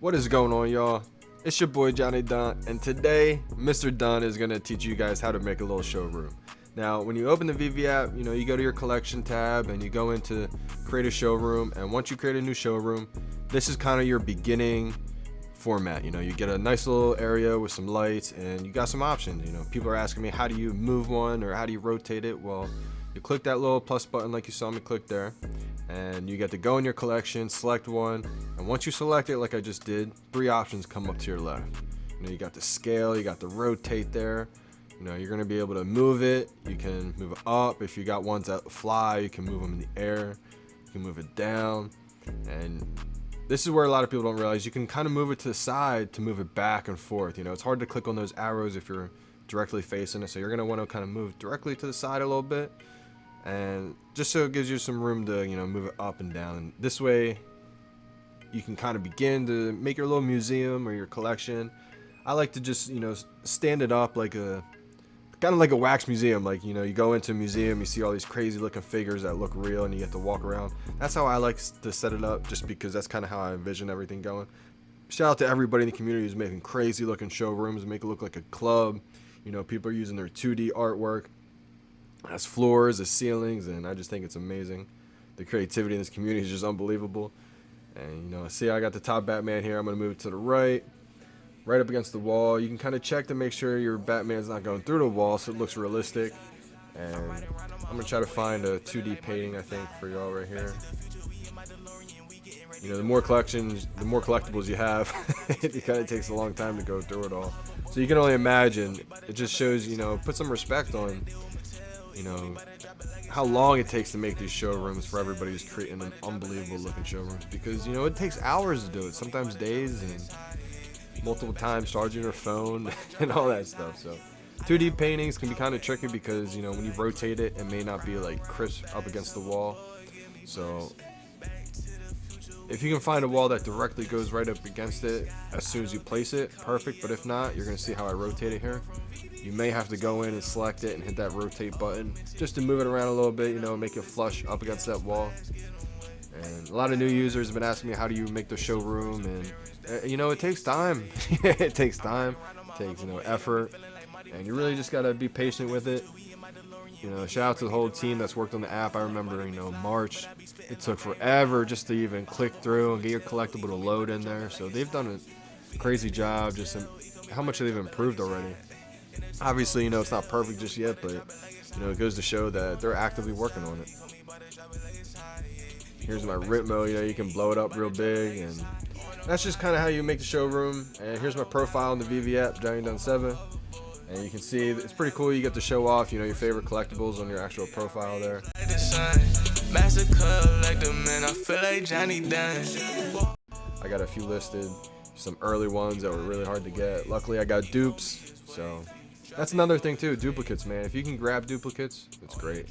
What is going on, y'all? It's your boy Johnny Dunn, and today Mr. Dunn is going to teach you guys how to make a little showroom. Now, when you open the VeVe app, you go to your collection tab and you go into create a showroom, and once you create a new showroom, this is kind of your beginning format. You get a nice little area with some lights and you got some options. People are asking me, how do you move one or how do you rotate it? Well, you click that little plus button like you saw me click there, and you get to go in your collection, select one, and once you select it like I just did, three options come up to your left. You got the scale, you got the rotate there. You're going to be able to move it. You can move it up. If you got ones that fly, you can move them in the air. You can move it down. And this is where a lot of people don't realize you can kind of move it to the side to move it back and forth. It's hard to click on those arrows if you're directly facing it, so you're going to want to kind of move directly to the side a little bit, and just so it gives you some room to move it up and down. And this way you can kind of begin to make your little museum or your collection. I like to just stand it up like a kind of like a wax museum. Like you go into a museum, you see all these crazy looking figures that look real and you get to walk around. That's how I like to set it up, just because that's kind of how I envision everything going. Shout out to everybody in the community who's making crazy looking showrooms and make it look like a club. People are using their 2D artwork as floors, as ceilings, and I just think it's amazing. The creativity in this community is just unbelievable. And see, I got the top Batman here. I'm gonna move it to the right up against the wall. You can kind of check to make sure your Batman's not going through the wall, so it looks realistic. And I'm gonna try to find a 2D painting, I think, for y'all right here. The more collections, the more collectibles you have, it kind of takes a long time to go through it all. So you can only imagine. It just shows, put some respect on, how long it takes to make these showrooms for everybody who's creating an unbelievable looking showrooms, because it takes hours to do it, sometimes days, and multiple times charging your phone and all that stuff. So 2D paintings can be kind of tricky because when you rotate it, it may not be like crisp up against the wall. So if you can find a wall that directly goes right up against it as soon as you place it, perfect. But if not, you're going to see how I rotate it here. You may have to go in and select it and hit that rotate button just to move it around a little bit, make it flush up against that wall. And a lot of new users have been asking me, how do you make the showroom? And it takes time. It takes time, it takes effort, and you really just got to be patient with it. Shout out to the whole team that's worked on the app. I remember, March, it took forever just to even click through and get your collectible to load in there. So they've done a crazy job, just in how much they've improved already. Obviously, it's not perfect just yet, but it goes to show that they're actively working on it. Here's my rip mode. You can blow it up real big, and that's just kind of how you make the showroom. And here's my profile in the VeVe app, Johnny Dunn 7. And you can see it's pretty cool. You get to show off, your favorite collectibles on your actual profile there. I got a few listed, some early ones that were really hard to get. Luckily, I got dupes, so that's another thing too. Duplicates, man. If you can grab duplicates, it's great.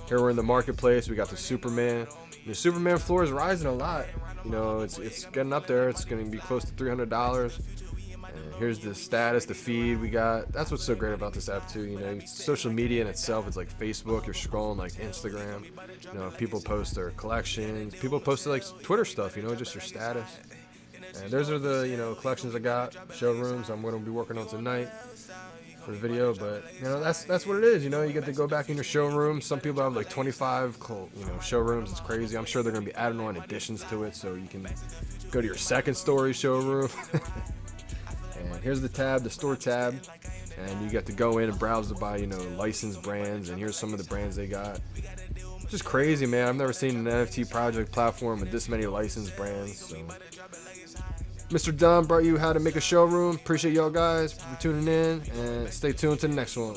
Here we're in the marketplace. We got the Superman. The Superman floor is rising a lot. It's getting up there. It's going to be close to $300. And here's the status, the feed we got. That's what's so great about this app too. Social media in itself, it's like Facebook. You're scrolling like Instagram. People post their collections. People post like Twitter stuff. Just your status. And those are the collections I got, showrooms I'm going to be working on tonight for the video. But that's what it is. You get to go back in your showroom. Some people have like 25 showrooms. It's crazy. I'm sure they're going to be adding on additions to it, so you can go to your second story showroom. And here's the tab, the store tab, and you get to go in and browse to buy licensed brands. And here's some of the brands they got. Just crazy, man. I've never seen an NFT project platform with this many licensed brands. So Mr. Dunn brought you how to make a showroom. Appreciate y'all guys for tuning in, and stay tuned to the next one.